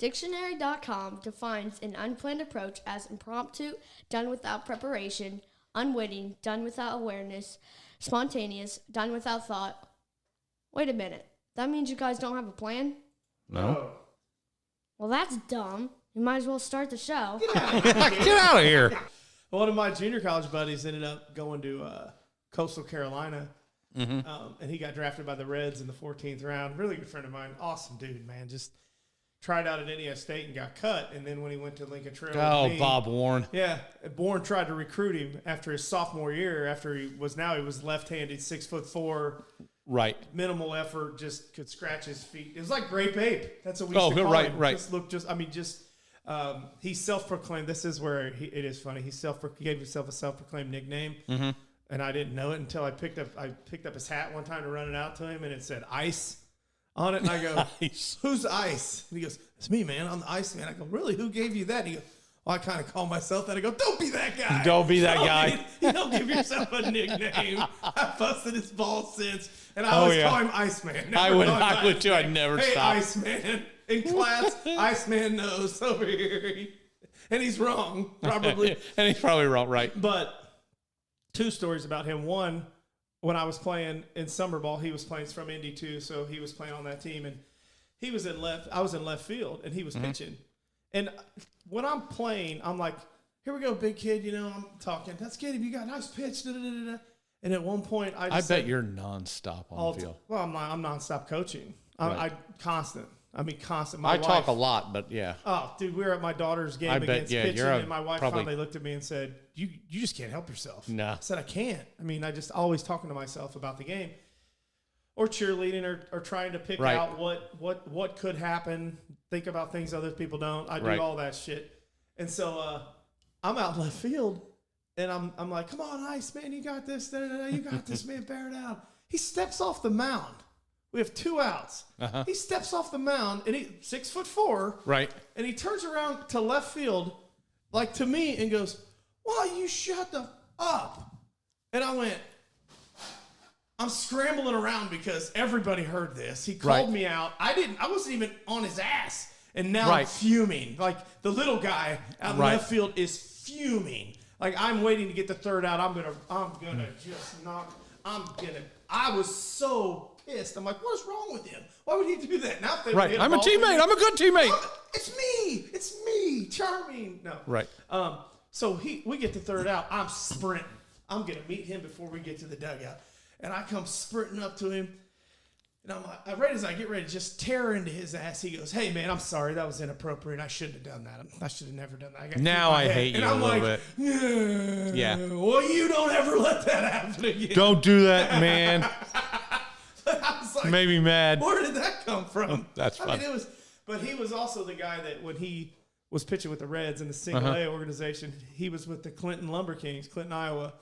Dictionary.com defines an unplanned approach as impromptu, done without preparation, unwitting, done without awareness, spontaneous, done without thought. Wait a minute. That means you guys don't have a plan? No. Well, that's dumb. You might as well start the show. Get out of here. One of my junior college buddies ended up going to Coastal Carolina, and he got drafted by the Reds in the 14th round. Really good friend of mine. Awesome dude, man. Just tried out at NES State and got cut. And then when he went to Lincoln Trail with me, Bob Warren. Yeah, Bourne tried to recruit him after his sophomore year. After he was left-handed, 6'4", right? Minimal effort, just could scratch his feet. It was like Grape Ape. That's what we used to call him. Right. He's self-proclaimed. This is where it is funny. He gave himself a self-proclaimed nickname, and I didn't know it until I picked up his hat one time to run it out to him, and it said Ice on it. And I go, Ice. Who's Ice? And he goes, it's me, man. I'm the Ice Man. I go, really? Who gave you that? And he goes, well, I kind of call myself that. I go, don't be that guy. Don't be that guy. You don't give yourself a nickname. I've busted his balls since, and I always call him Ice Man. I would too. I'd never stop. Hey, Ice Man. In class, Iceman knows over here. And he's wrong, probably. And he's probably wrong, right. But two stories about him. One, when I was playing in summer ball, he was playing from Indy too, so he was playing on that team. And he was I was in left field, and he was pitching. And when I'm playing, I'm like, here we go, big kid. I'm talking. That's good. You got a nice pitch. Da, da, da, da. And at one point, I bet you're nonstop on the field. Well, I'm nonstop coaching. Right. I'm constant. Constant. I talk a lot, but yeah. Oh, dude, we were at my daughter's game against pitching, and my wife finally looked at me and said, you just can't help yourself. No. I said, I can't. I just always talking to myself about the game. Or cheerleading or trying to pick out what could happen, think about things other people don't. I do all that shit. And so I'm out left field, and I'm like, come on, Ice, man, you got this. Da, da, da, you got this, man, bear it out. He steps off the mound. We have 2 outs. He steps off the mound, and he's 6'4". Right. And he turns around to left field, like to me, and goes, "Why you shut the up?" And I went, I'm scrambling around because everybody heard this. He called me out. I wasn't even on his ass. And now I'm fuming. Like the little guy out in left field is fuming. Like I'm waiting to get the third out. I was so pissed. I'm like, what is wrong with him? Why would he do that? Now I'm a teammate. I'm a good teammate. It's me. Charming. No. Right. So we get the third out. I'm sprinting. I'm going to meet him before we get to the dugout. And I come sprinting up to him. And I'm like, right as I get ready to just tear into his ass, he goes, "Hey, man, I'm sorry. That was inappropriate. I shouldn't have done that. I should have never done that." Now I hate you a little bit. Yeah. Well, you don't ever let that happen again. Don't do that, man. I was like, made me mad. Where did that come from? That's funny. But he was also the guy that when he was pitching with the Reds in the single A organization, he was with the Clinton Lumber Kings, Clinton, Iowa.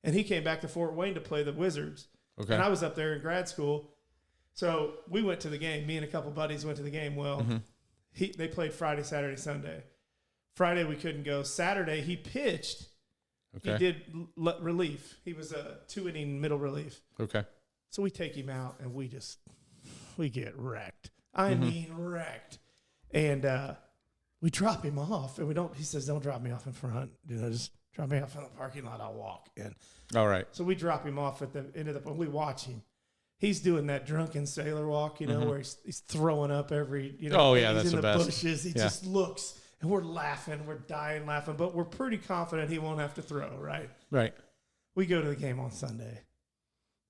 And he came back to Fort Wayne to play the Wizards. Okay. And I was up there in grad school. So we went to the game. Me and a couple buddies went to the game. Well, they played Friday, Saturday, Sunday. Friday we couldn't go. Saturday he pitched. Okay. He did relief. He was a 2-inning middle relief. Okay. So we take him out and we get wrecked. I mean wrecked. And we drop him off and he says, "Don't drop me off in front. Just drop me off in the parking lot. I'll walk." And all right. So we drop him off at the end of we watch him. He's doing that drunken sailor walk, where he's throwing up every, Oh, yeah, he's that's in the the best. bushes. He just looks, and we're laughing. We're dying laughing, but we're pretty confident he won't have to throw, right? Right. We go to the game on Sunday,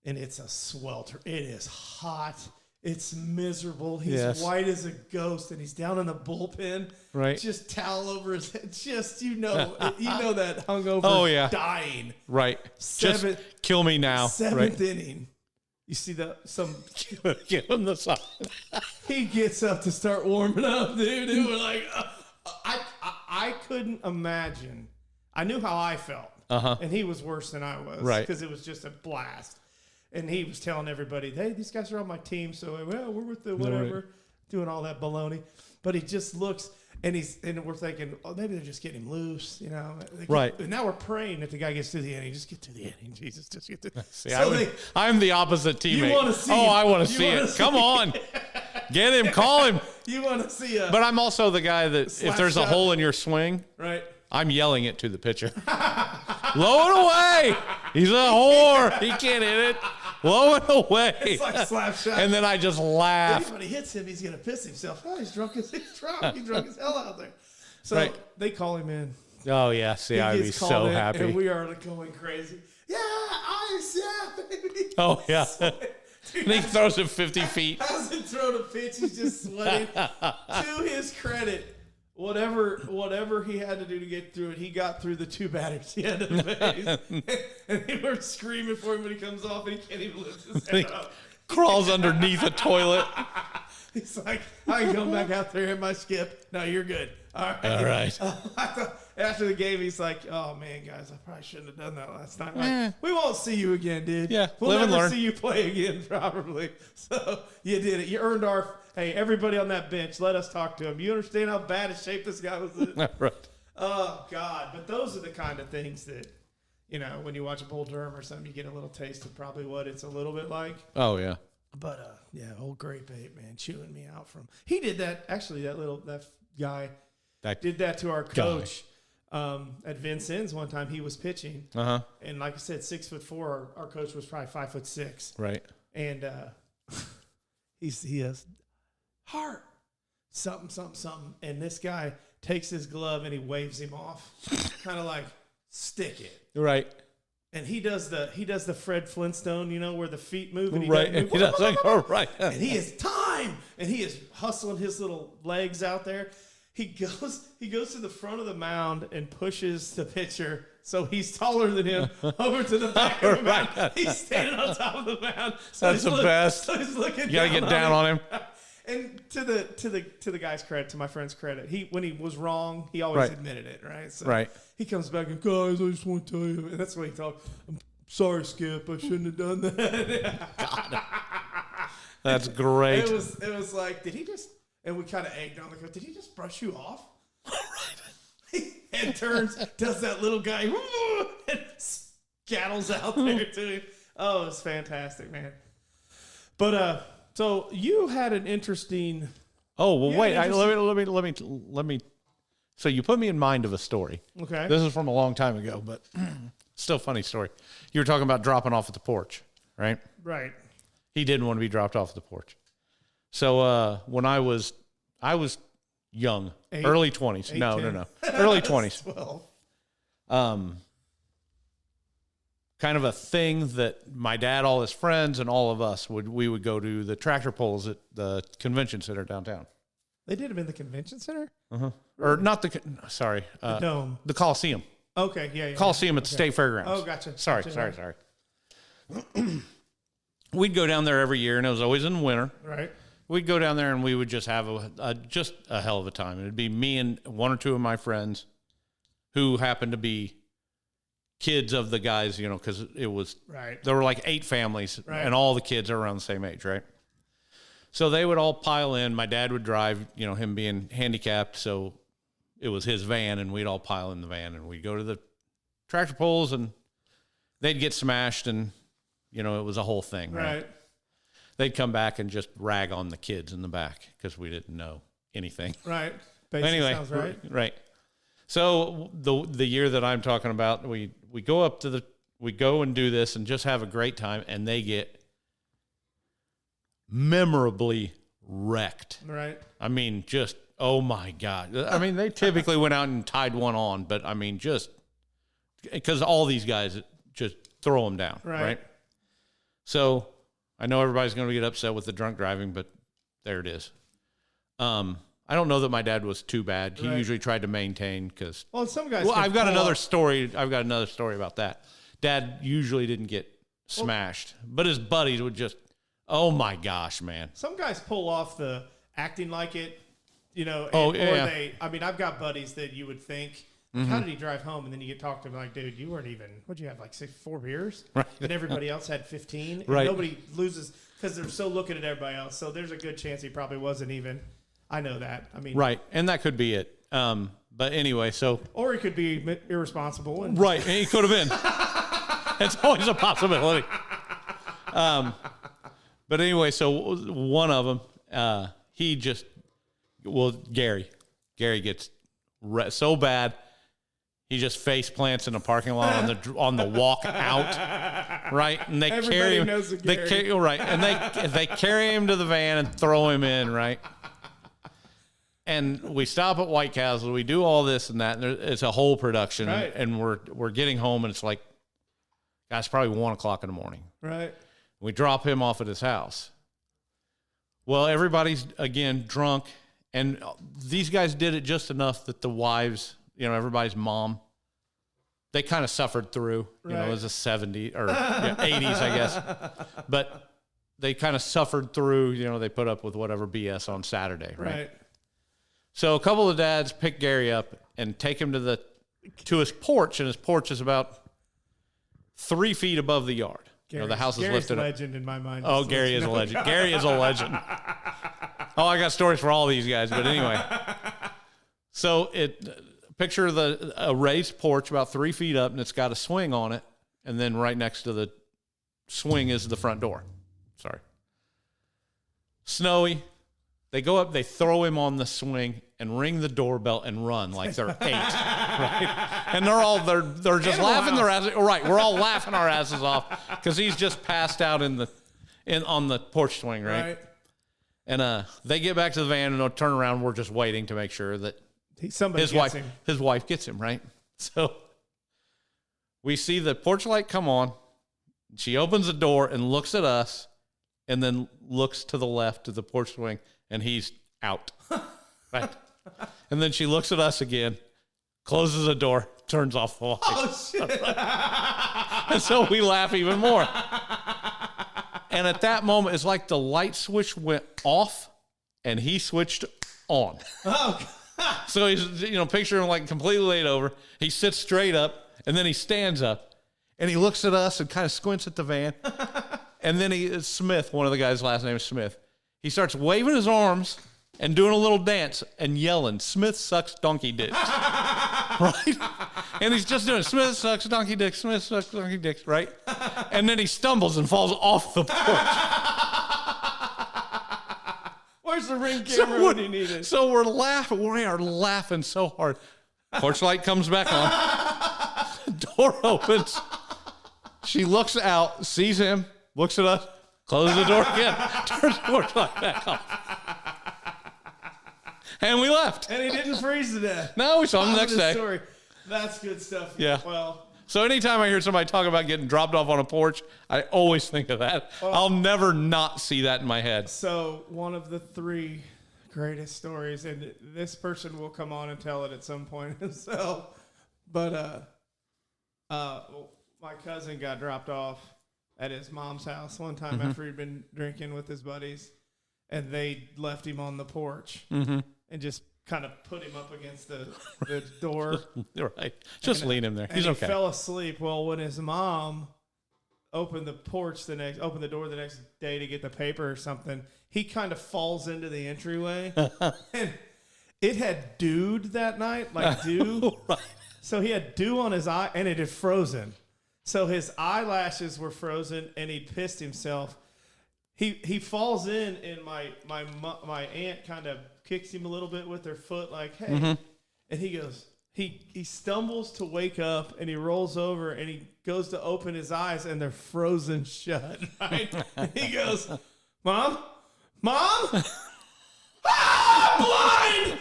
and it's a swelter. It is hot. It's miserable. He's white as a ghost, and he's down in the bullpen. Right. Just towel over his head. Just, that hungover dying. Right. Just kill me now. Seventh inning. You see give him the sign. He gets up to start warming up, dude. And we're like, I couldn't imagine. I knew how I felt. And he was worse than I was. Right. Because it was just a blast. And he was telling everybody, "Hey, these guys are on my team, so we're with the whatever," doing all that baloney. But he just looks, and we're thinking, "Oh, maybe they're just getting him loose," Right. And now we're praying that the guy gets to the inning. Just get to the inning, Jesus. Just get to. See, I'm the opposite teammate. You want to see? I want to see it. Come on. Get him, call him. You want to see a But I'm also the guy that if there's a hole in your swing, right? I'm yelling it to the pitcher. Low it away. He's a whore. He can't hit it. Low it away. It's like slap shot. And then I just laugh. When he hits him, he's gonna piss himself. Oh, he's drunk as hell out there. So Right. they call him in. Oh yeah, see, I'd be so happy. And we are going crazy. Yeah, baby. Oh yeah. Dude, and he throws it 50 feet. Hasn't thrown a pitch. He's just sweating. To his credit, whatever he had to do to get through it, he got through the 2 batters he had to face. And they were screaming for him when he comes off, and he can't even lift his head up. Crawls underneath a toilet. He's like, I can come back out there in my skip. No, you're good. All right. After the game, he's like, oh, man, guys, I probably shouldn't have done that last night. Like, we won't see you again, dude. Yeah, we'll live and never learn. see you play again, probably. So you did it. You earned our, hey, everybody on that bench, let us talk to him. You understand how bad a shape this guy was in? Right. Oh, God. But those are the kind of things that, you know, when you watch a Bull Durham or something, you get a little taste of probably what it's a little bit like. Oh, yeah. But, yeah, old Grape Ape, man, chewing me out from. He did that, actually, that guy did that to our coach at Vincennes one time. He was pitching. Uh-huh. And like I said, 6'4", our coach was probably 5'6". Right. And he has heart, something. And this guy takes his glove and he waves him off, kind of like, stick it. Right. And he does the Fred Flintstone, you know, where the feet move and he right. doesn't move. He does like, all right. And he is time, and he is hustling his little legs out there. He goes to the front of the mound and pushes the pitcher, so he's taller than him, over to the back of the mound. He's standing on top of the mound. So that's the best. So he's looking. You gotta get down on him. And to the guy's credit, to my friend's credit, when he was wrong, he always admitted it, right? So he comes back and, guys, I just want to tell you, and that's what he talked. I'm sorry, Skip, I shouldn't have done that. God. That's great. It was like, did he just? And we kind of egged on the coach. Did he just brush you off? Right. And turns, does that little guy, and scattles out there to him. Oh, it's fantastic, man. But so you had an interesting. Oh well, wait. Let me. So you put me in mind of a story. Okay. This is from a long time ago, but still funny story. You were talking about dropping off at the porch, right? Right. He didn't want to be dropped off at the porch. So when I was young, early 20s. No. Early 20s. 12. Kind of a thing that my dad, all his friends, and all of us we would go to the tractor pulls at the convention center downtown. They did them in the convention center? Uh-huh. Or not the Dome. The Coliseum. Okay, yeah. Coliseum at the State Fairgrounds. Oh, gotcha. Sorry. We'd go down there every year, and it was always in winter. Right. We'd go down there, and we would just have just a hell of a time. It'd be me and one or two of my friends who happened to be kids of the guys, you know, because it was there were like 8 families, and all the kids are around the same age, right? So they would all pile in. My dad would drive, you know, him being handicapped, so it was his van, and we'd all pile in the van, and we'd go to the tractor pulls, and they'd get smashed, and you know, it was a whole thing, right? They'd come back and just rag on the kids in the back because we didn't know anything. Right. Anyway, sounds right. Right. So the year that I'm talking about, we go we go and do this and just have a great time, and they get memorably wrecked. Right. I mean, just, oh my God. I mean, they typically went out and tied one on, but I mean, just because all these guys just throw them down. Right. So I know everybody's going to get upset with the drunk driving, but there it is. I don't know that my dad was too bad. He usually tried to maintain because. Well, some guys. Well, I've got another story. I've got another story about that. Dad usually didn't get smashed, but his buddies would just. Oh my gosh, man! Some guys pull off the acting like it, you know. Or they. I mean, I've got buddies that you would think. How did he drive home? And then you get talked to him like, dude, you weren't even. What'd you have, like 4 beers? Right. And everybody else had 15. And right. Nobody loses because they're so looking at everybody else. So there's a good chance he probably wasn't even. I know that. I mean, right, and that could be it. But anyway, so or he could be irresponsible. And right, and he could have been. It's always a possibility. But anyway, so one of them, Gary gets so bad. He just face plants in the parking lot on the walk out, right? And they carry him. And they carry him to the van and throw him in, right? And we stop at White Castle. We do all this and that. And it's a whole production, right. and we're getting home, and it's like, gosh, probably 1 o'clock in the morning, right? We drop him off at his house. Well, everybody's again drunk, and these guys did it just enough that the wives, everybody's mom, they kind of suffered through. It was the 70s or 80s, I guess. But they kind of suffered through. They put up with whatever BS on Saturday, right? So a couple of dads pick Gary up and take him to his porch, and his porch is about 3 feet above the yard. The house is lifted up. Legend in my mind. Oh, Gary is a legend. Gary is a legend. Oh, I got stories for all these guys, but anyway. So picture a raised porch about 3 feet up, and it's got a swing on it, and then right next to the swing is the front door. Sorry. Snowy. They go up, they throw him on the swing and ring the doorbell and run like they're 8, right? And they're just laughing their asses. Right, we're all laughing our asses off because he's just passed out on the porch swing, right? And they get back to the van and they'll turn around. We're just waiting to make sure that his wife gets him, right? So we see the porch light come on. She opens the door and looks at us, and then looks to the left of the porch swing. And he's out, right? And then she looks at us again, closes the door, turns off the light. Oh, shit. And so we laugh even more. And at that moment, it's like the light switch went off, and he switched on. Oh, God. So he's, picture him like completely laid over. He sits straight up, and then he stands up, and he looks at us and kind of squints at the van. And then Smith, one of the guys' last name is Smith. He starts waving his arms and doing a little dance and yelling, "Smith sucks donkey dicks." Right? And he's just doing, "Smith sucks donkey dicks, Smith sucks donkey dicks," right? And then he stumbles and falls off the porch. Where's the ring camera when you need it? So we're laughing. We are laughing so hard. Porch light comes back on. Door opens. She looks out, sees him, looks at us, closes the door again, turns the porch light back on. And we left. And he didn't freeze to death. No, we saw him the next day. Story. That's good stuff. Yeah. Well, so anytime I hear somebody talk about getting dropped off on a porch, I always think of that. Well, I'll never not see that in my head. So one of the 3 greatest stories, and this person will come on and tell it at some point himself, but my cousin got dropped off at his mom's house one time after he'd been drinking with his buddies, and they left him on the porch and just kind of put him up against the door. Right. Just lean him there. He's okay. He fell asleep. Well, when his mom opened the door the next day to get the paper or something, he kind of falls into the entryway. And it had dewed that night, like dew. Right. So he had dew on his eye, and it had frozen. So his eyelashes were frozen, and he pissed himself. He falls in, and my aunt kind of kicks him a little bit with her foot, like, "Hey," and he goes. He stumbles to wake up, and he rolls over, and he goes to open his eyes, and they're frozen shut. Right? And he goes, "Mom, I'm blind!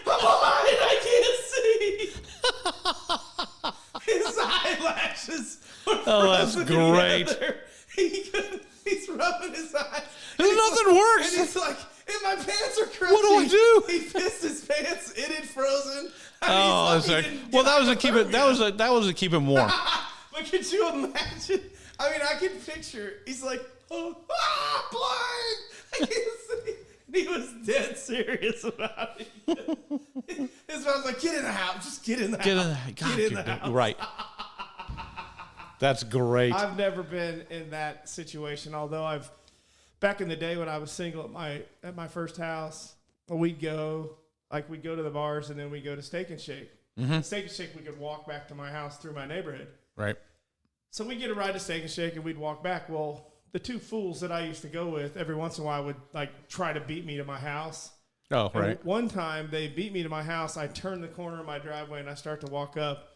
I can't see." His eyelashes were frozen. That's great. Together. He's rubbing his eyes. There's nothing worse. And he's like, "And my pants are crunchy." What do I do? He pissed his pants. It had frozen. Oh, that's right. Well, that was to keep him warm. But could you imagine? I mean, I can picture. He's like, blind! I can't see. He was dead serious about it. His mom's like, "Get in the house. Just get in the house. Get in the house." Right. That's great. I've never been in that situation, although back in the day when I was single at my first house, we'd go to the bars and then we'd go to Steak and Shake. Steak and Shake, we could walk back to my house through my neighborhood. Right. So we'd get a ride to Steak and Shake and we'd walk back. Well, the 2 fools that I used to go with every once in a while would like try to beat me to my house. Oh, right. And one time they beat me to my house. I turn the corner of my driveway and I start to walk up,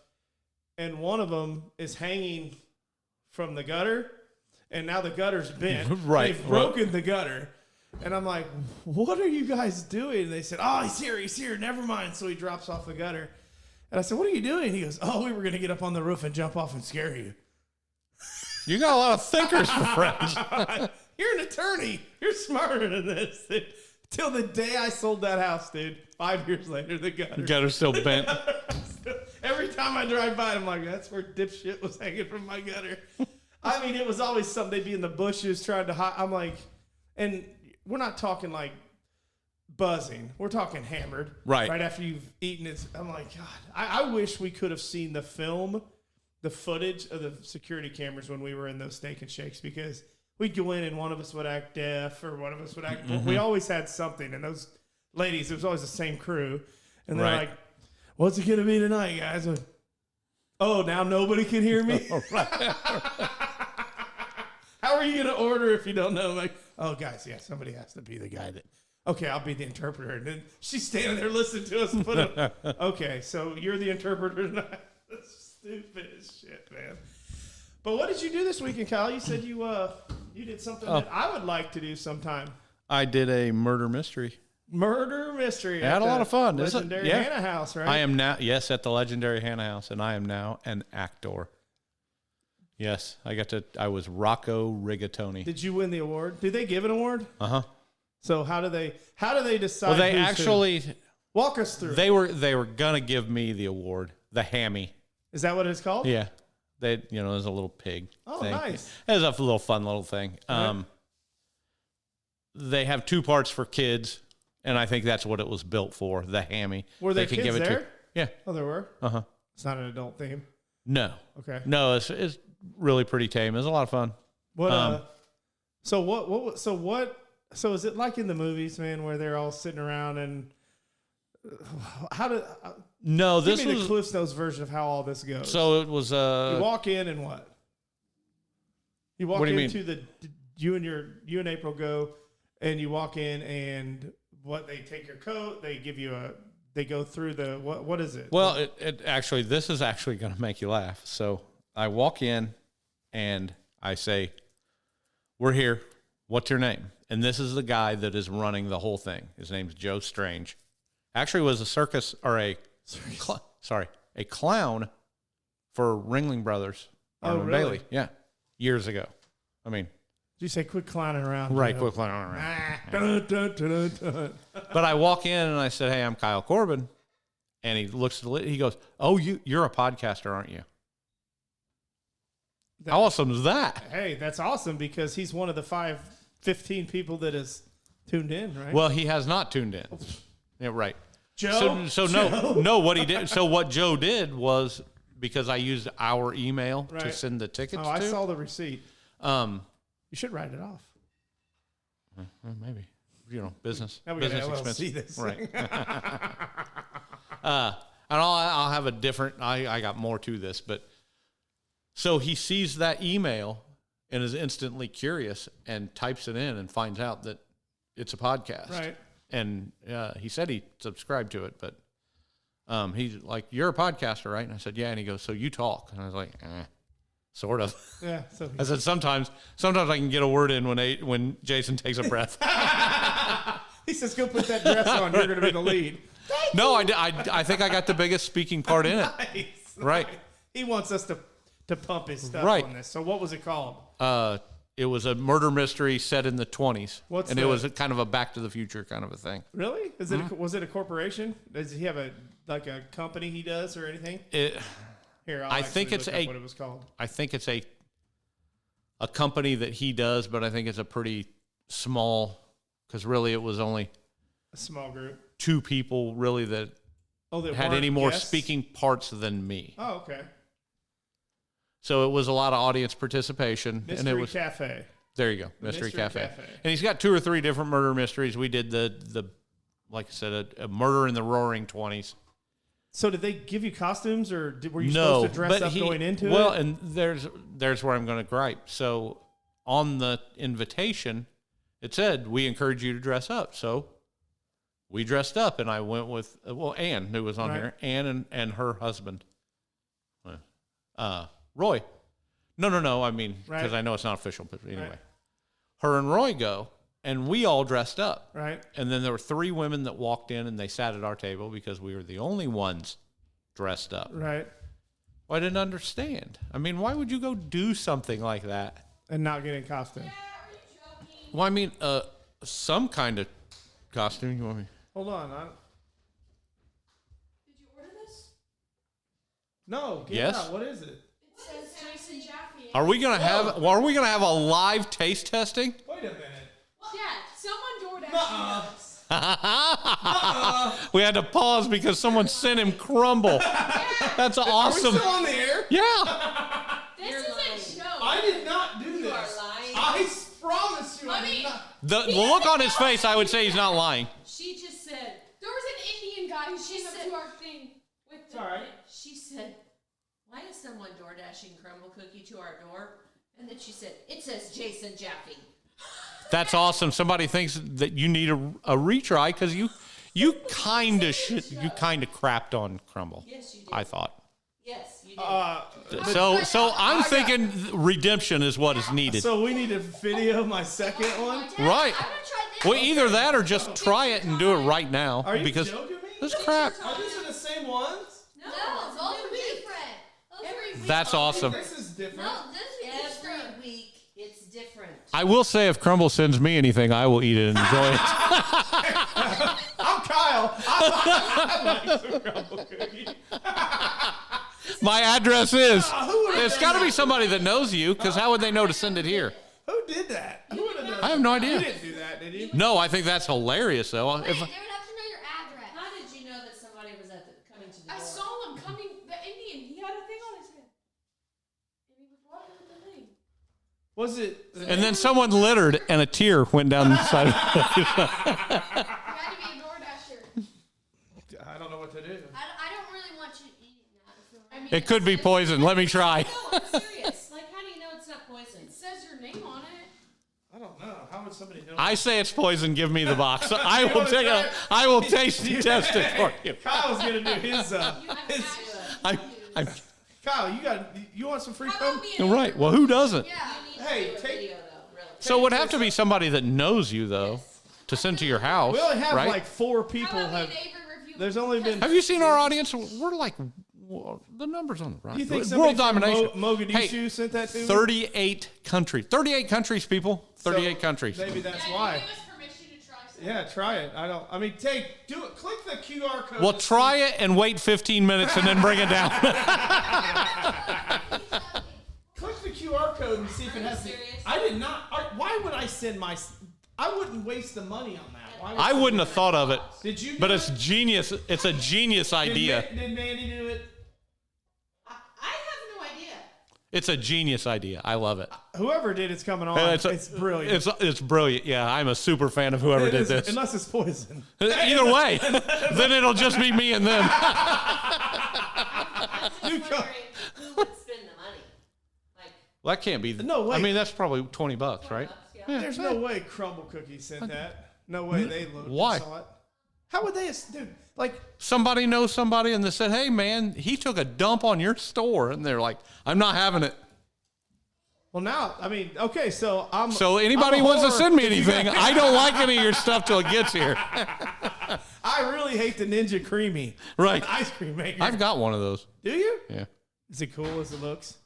and one of them is hanging from the gutter, and now the gutter's bent. Right. They've broken the gutter. And I'm like, what are you guys doing? And they said, oh, he's here. Never mind. So he drops off the gutter. And I said, what are you doing? He goes, oh, we were going to get up on the roof and jump off and scare you. You got a lot of thinkers for friends. You're an attorney. You're smarter than this. Till the day I sold that house, dude. 5 years later, the gutter's still bent. Every time I drive by, I'm like, that's where dipshit was hanging from my gutter. I mean, it was always something. They'd be in the bushes trying to hide. I'm like, and we're not talking like buzzing. We're talking hammered. Right. Right after you've eaten it. I'm like, God, I wish we could have seen the footage of the security cameras when we were in those Steak and Shakes, because we'd go in and one of us would act deaf or one of us would act. Mm-hmm. We always had something. And those ladies, it was always the same crew. And they're like, what's it going to be tonight, guys? Oh, now nobody can hear me? How are you going to order if you don't know? I'm like, oh, guys, yeah, somebody has to be the guy that, okay, I'll be the interpreter. And then she's standing there listening to us. And okay, so you're the interpreter tonight. That's stupid as shit, man. But what did you do this weekend, Kyle? You said you did something that I would like to do sometime. I did a murder mystery. Murder mystery. I had a lot of fun. Legendary Hannah House, right? I am now, yes, at the legendary Hannah House, and I am now an actor. Yes, I was Rocco Rigatoni. Did you win the award? Did they give an award? Uh-huh. So how do they decide? Well, they actually walk us through. They were gonna give me the award, the Hammy. Is that what it's called? Yeah. There's a little pig. Oh, thing. Nice. It's a little fun little thing. They have 2 parts for kids, and I think that's what it was built for, the Hammy. Were there kids give it there? To, yeah. Oh, there were? Uh-huh. It's not an adult theme? No. Okay. No, it's really pretty tame. It's a lot of fun. So is it like in the movies, man, where they're all sitting around and No, give this me was the Cliff Notes version of how all this goes. So it was you walk in and what? You walk what do you into mean? you and April go, and you walk in and they take your coat, they give you they go through the what is it? Well, this is actually going to make you laugh. So I walk in and I say, "We're here. What's your name?" And this is the guy that is running the whole thing. His name's Joe Strange. Actually was a circus or a clown for Ringling Brothers. Arnold Bailey. Yeah. Years ago. I mean, did you say quit clowning around? Right, quit clowning around. But I walk in and I said, "Hey, I'm Kyle Corbin." And he looks at he goes, "Oh, you're a podcaster, aren't you?" How awesome is that? Hey, that's awesome, because he's one of the 15 people that is tuned in, right? Well, he has not tuned in. Yeah, right. Joe? No, what he did. So what Joe did was, because I used our email to send the tickets to. I saw the receipt. You should write it off. Maybe. Business. Now we business gotta expense. LLC this. Right. And I'll have a different, I got more to this, but so he sees that email and is instantly curious and types it in and finds out that it's a podcast. Right. And he said he subscribed to it, but he's like, "You're a podcaster, right?" And I said, "Yeah." And he goes, "So you talk?" And I was like, sort of. Yeah. So I said, sometimes I can get a word in when Jason takes a breath. He says, "Go put that dress on. You're going to be the lead." No, I think I got the biggest speaking part in it. Nice. Right. He wants us to pump his stuff on this. So what was it called? It was a murder mystery set in the 20s. It was kind of a Back to the Future kind of a thing. Really? Was it a corporation? Does he have a company he does or anything? I think it's what it was called. I think it's a company that he does, but I think it's a pretty small, because really it was only a small group. 2 people really that had any more speaking parts than me. Oh, okay. So it was a lot of audience participation. Mystery Cafe. There you go, Mystery Cafe. And he's got 2 or 3 different murder mysteries. We did the like I said, a murder in the Roaring 20s. So did they give you costumes, or were you supposed to dress up going into it? Well, and there's where I'm going to gripe. So on the invitation, it said, "We encourage you to dress up." So we dressed up, and I went with Ann, who was on here, Ann and her husband, Roy. No. I mean, because I know it's not official, but anyway, her and Roy go, and we all dressed up, right? And then there were 3 women that walked in, and they sat at our table because we were the only ones dressed up, right? Well, I didn't understand. I mean, why would you go do something like that and not get in costume? Yeah, are you joking? Well, I mean, some kind of costume. You want me? Hold on. Did you order this? No. Get Yes. out. What is it? It says Jason Jaffe. Are we gonna have a live taste testing? Wait a minute. Yeah, someone DoorDashed us. We had to pause because someone sent him Crumbl. That's awesome. Are we still on the air? Yeah. This is a joke. I did not do this. You are lying. I promise you. I did not. The look on his face, I would say he's not lying. She just said, there was an Indian guy who came up to our thing with the She said, why is someone door dashing Crumbl cookie to our door? And then she said, it says Jason Jaffe. That's awesome. Somebody thinks that you need a retry because you kind of crapped on Crumbl. Yes, you did. I thought. Yes, you did. So I'm thinking redemption is what is needed. So we need to video my second one? Right. Well, either that or just try it and do it right now. Are you because joking me? this crap. Are these the same ones? No, those are different. Every week. That's awesome. This is different. No, this is Every week, it's different. I will say if Crumbl sends me anything, I will eat it and enjoy it. I'm Kyle. I like some Crumbl cookie. My address is. It's got to be somebody that knows you, because how would they know to send it here? Who did that? Who would have done I have no idea. You didn't do that, did you? No, I think that's hilarious, though. Wait, they would have to know your address. How did you know that somebody was coming to the door? I saw him coming, the Indian. He had a thing on his head. And he was walking with the thing. Was it? And then someone littered, and a tear went down the side of the face. You had to be a DoorDasher. I don't know what to do. I don't really want you eating that. I mean, It could be poison. Let me try. No, I'm serious. Like, how do you know it's not poison? It says your name on it. I don't know. How would somebody know? I say it's poison. Give me the box. I will take it. I will taste test it for you. Kyle's gonna do his. Kyle, you want some free Crumbl? Right. Well, who doesn't? Yeah. Hey, Do a take. video, though, really. So it would have to be somebody that knows you, though, to send to your house. We only have right? like 4 How people. about Have. we neighbor review? There's only been. Have you seen our audience? We're like the numbers on the right. You think World somebody domination. from Mogadishu Hey, sent that to me? 38 countries. 38 countries, people. 38 countries. Maybe that's Yeah, why. Give us permission to try something. Yeah, try it. Do it. Click the QR code. Well, try it and wait 15 minutes and then bring it down. Click the QR code and see if it has. serious? I did not. Why would I send my? I wouldn't waste the money on that. Why would I wouldn't have thought of it. Did you? But it's genius. It's a genius idea. Did Mandy do it? I have no idea. It's a genius idea. I love it. Whoever did it's coming on. It's brilliant. It's brilliant. Yeah, I'm a super fan of whoever did this. Unless it's poison. Either way, then it'll just be me and them. I'm just wondering who would spend the money. Like, Well, that can't be. No way. I mean, that's probably $20, right? yeah. There's no way Crumbl Cookies sent that. No way they looked Why? and saw it. How would they, dude? Like, Somebody knows somebody, and they said, "Hey, man, he took a dump on your store," and they're like, "I'm not having it." well, now I mean, okay, so I'm. So anybody I'm a wants to whore. send me anything, I don't like any of your stuff till it gets here. I really hate the Ninja Creamy. Right. The ice cream maker. I've got one of those. Do you? Yeah. Is it cool as it looks?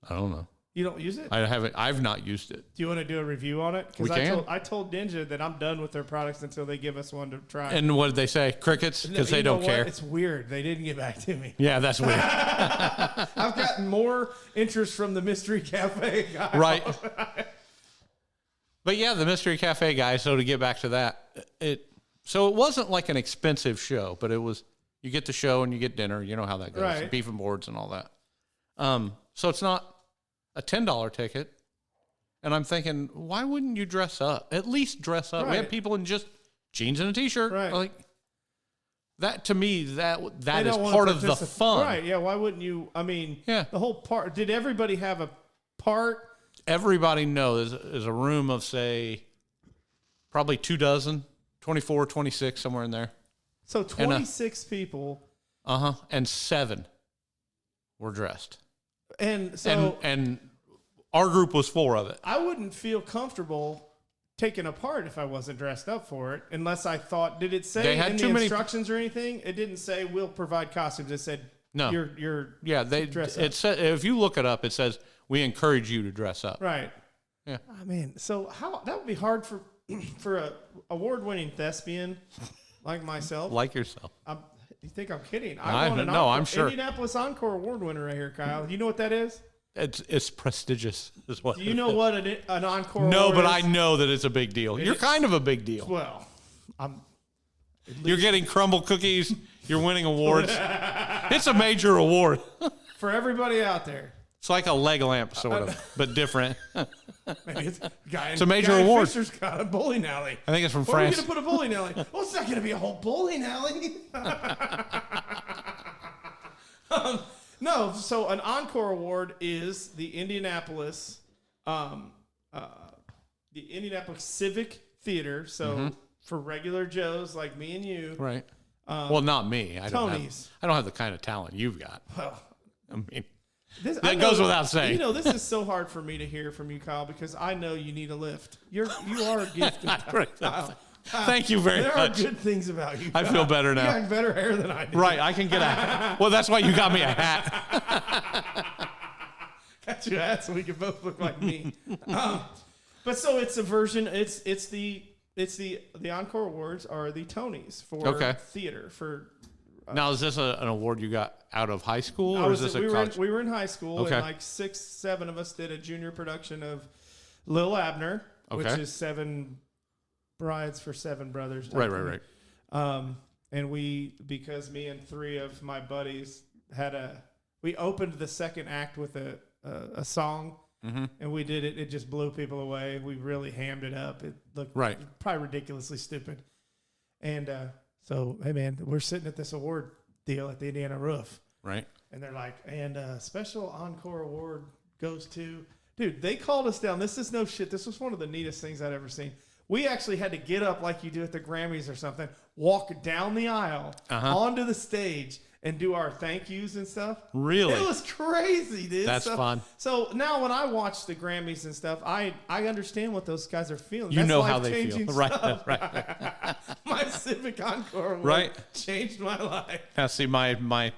I don't know. You don't use it? I haven't. I've not used it. Do you want to do a review on it? We can. I told Ninja that I'm done with their products until they give us one to try. And what did they say? Crickets? Because You they know don't what? care. It's weird. They didn't get back to me. Yeah, that's weird. I've gotten more interest from the Mystery Cafe guy. Right. But yeah, the Mystery Cafe guy. So to get back to that, it wasn't like an expensive show, but it was. You get the show and you get dinner. You know how that goes. Right. Beef and boards and all that. So it's not a $10 ticket. And I'm thinking, why wouldn't you dress up? At least dress up. We Right. have people in just jeans and a t-shirt. Right. Like that to me, that They is don't wanna part of the participate. fun. Right. Yeah. Why wouldn't you? I mean, Yeah. the whole part. Did everybody have a part? Everybody knows is a room of, say, probably 24, 26, somewhere in there. So 26 people. And 7 were dressed. And so and our group was 4 of it. I wouldn't feel comfortable taking a part if I wasn't dressed up for it, unless I thought, did it say in the instructions or anything? It didn't say we'll provide costumes. It said no. You're dress up. It said, if you look it up, it says we encourage you to dress up. Right. Yeah. I mean, so how that would be hard for a award-winning thespian like myself. Like yourself. You think I'm kidding? I'm sure. Indianapolis Encore Award winner right here, Kyle. You know what that is? It's prestigious. Is what. Do you know what an encore? No, award but is? I know that it's a big deal. You're kind of a big deal. Well, you're getting Crumbl cookies. You're winning awards. It's a major award for everybody out there. It's like a leg lamp, sort of, but different. Maybe it's a major award. Fisher's got a bowling alley. I think it's from Where France. are we going to put a bowling alley? Well, it's not going to be a whole bowling alley. No, so an encore award is the Indianapolis Civic Theater. So for regular Joes like me and you, right? Well, not me. I don't have the kind of talent you've got. Well, I mean, that goes without saying. You know, this is so hard for me to hear from you, Kyle, because I know you need a lift. You are a gifted Kyle. Thank you very much. There are good things about you. I feel better now. You got better hair than I do. Right, I can get a hat. Well, that's why you got me a hat. Got you a hat so we can both look like me. But so it's a version. It's the Encore Awards are the Tonys for theater for. Now, is this an award you got out of high school, or is this a college? We were in high school, and like 6, 7 of us did a junior production of Lil Abner, which is 7 brides for 7 brothers. Right. And because me and 3 of my buddies we opened the second act with a song, and we did it. It just blew people away. We really hammed it up. It looked probably ridiculously stupid. And so, hey, man, we're sitting at this award deal at the Indiana Roof. Right. And they're like, and special encore award goes to, dude, they called us down. This is no shit. This was one of the neatest things I'd ever seen. We actually had to get up like you do at the Grammys or something, walk down the aisle onto the stage and do our thank yous and stuff. Really? It was crazy, dude. That's fun. So now when I watch the Grammys and stuff, I understand what those guys are feeling. You know how they feel. Stuff. Right. My Civic Encore Award changed my life. Now, see, my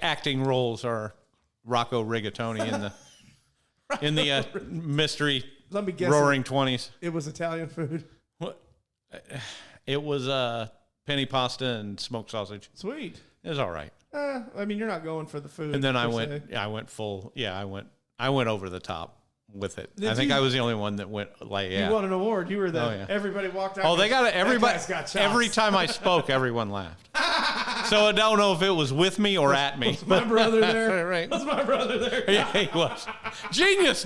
acting roles are Rocco Rigatoni in the mystery Let me guess Roaring 20s. It was Italian food. What? It was penny pasta and smoked sausage. Sweet. It was all right. I mean, you're not going for the food. And then I went full. Yeah, I went over the top with it. I think I was the only one that went like, You won an award. You were everybody walked out. Oh, they got it. Everybody. Got every time I spoke, everyone laughed. So I don't know if it was with me or at me. Was my brother there? Right. Was my brother there? Yeah, he was. Genius.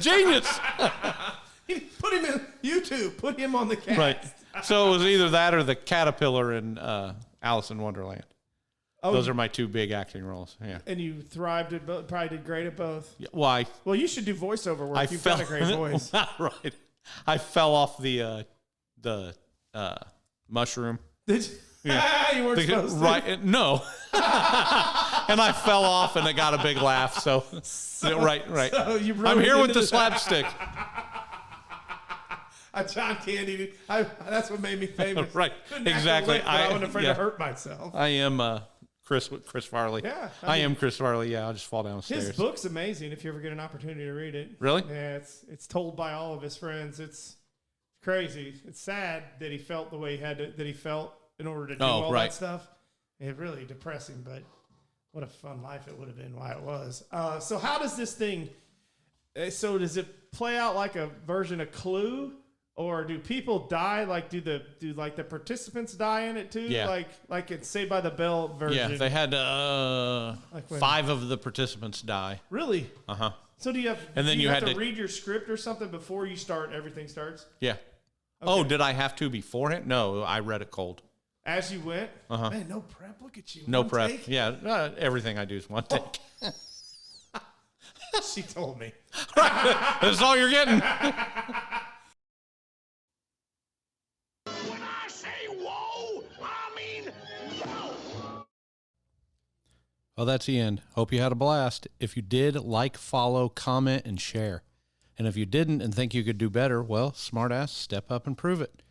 Put him in YouTube. Put him on the cast. Right. So it was either that or the caterpillar in Alice in Wonderland. Oh, those are my 2 big acting roles. Yeah. And you thrived at both. Probably did great at both. Yeah, why? Well, you should do voiceover work. You've got a great voice. Right. I fell off the mushroom. Did you? Yeah. You weren't supposed to. Right. No. And I fell off, and I got a big laugh. So right. So I'm here with the slapstick. John Candy. That's what made me famous. Right. Exactly. I wasn't afraid to hurt myself. I am Chris Farley. Yeah. I am Chris Farley. Yeah, I'll just fall downstairs. His book's amazing if you ever get an opportunity to read it. Really? Yeah, it's told by all of his friends. It's crazy. It's sad that he felt the way he felt in order to do all that stuff. It's really depressing, but what a fun life it would have been while it was. So how does this thing, so does it play out like a version of Clue? Or do people die? Like, do the participants die in it too? Yeah. Like it's Saved by the Bell version. Yeah, they had 5 of the participants die. Really? So do you have? And then you have had to read your script or something before you start? Everything starts. Yeah. Okay. Oh, did I have to beforehand? No, I read it cold. As you went. Man, no prep. Look at you. No one prep. Take? Yeah, everything I do is one take. She told me. Right. That's all you're getting. Well, that's the end. Hope you had a blast. If you did, like, follow, comment, and share. And if you didn't and think you could do better, well, smartass, step up and prove it.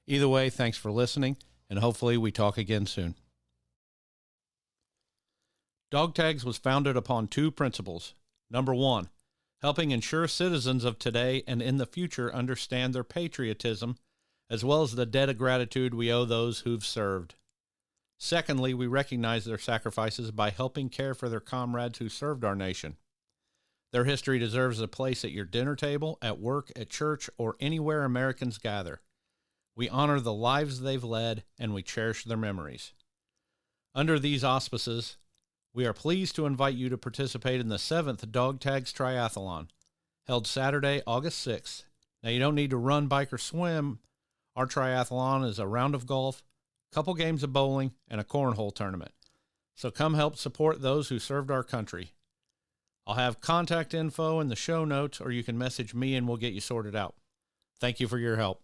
Either way, thanks for listening, and hopefully we talk again soon. Dog Tags was founded upon 2 principles. Number 1, helping ensure citizens of today and in the future understand their patriotism, as well as the debt of gratitude we owe those who've served. Secondly, we recognize their sacrifices by helping care for their comrades who served our nation. Their history deserves a place at your dinner table, at work, at church, or anywhere Americans gather. We honor the lives they've led, and we cherish their memories. Under these auspices, we are pleased to invite you to participate in the 7th Dog Tags Triathlon, held Saturday, August 6th. Now, you don't need to run, bike, or swim. Our triathlon is a round of golf, a couple games of bowling, and a cornhole tournament. So come help support those who served our country. I'll have contact info in the show notes, or you can message me and we'll get you sorted out. Thank you for your help.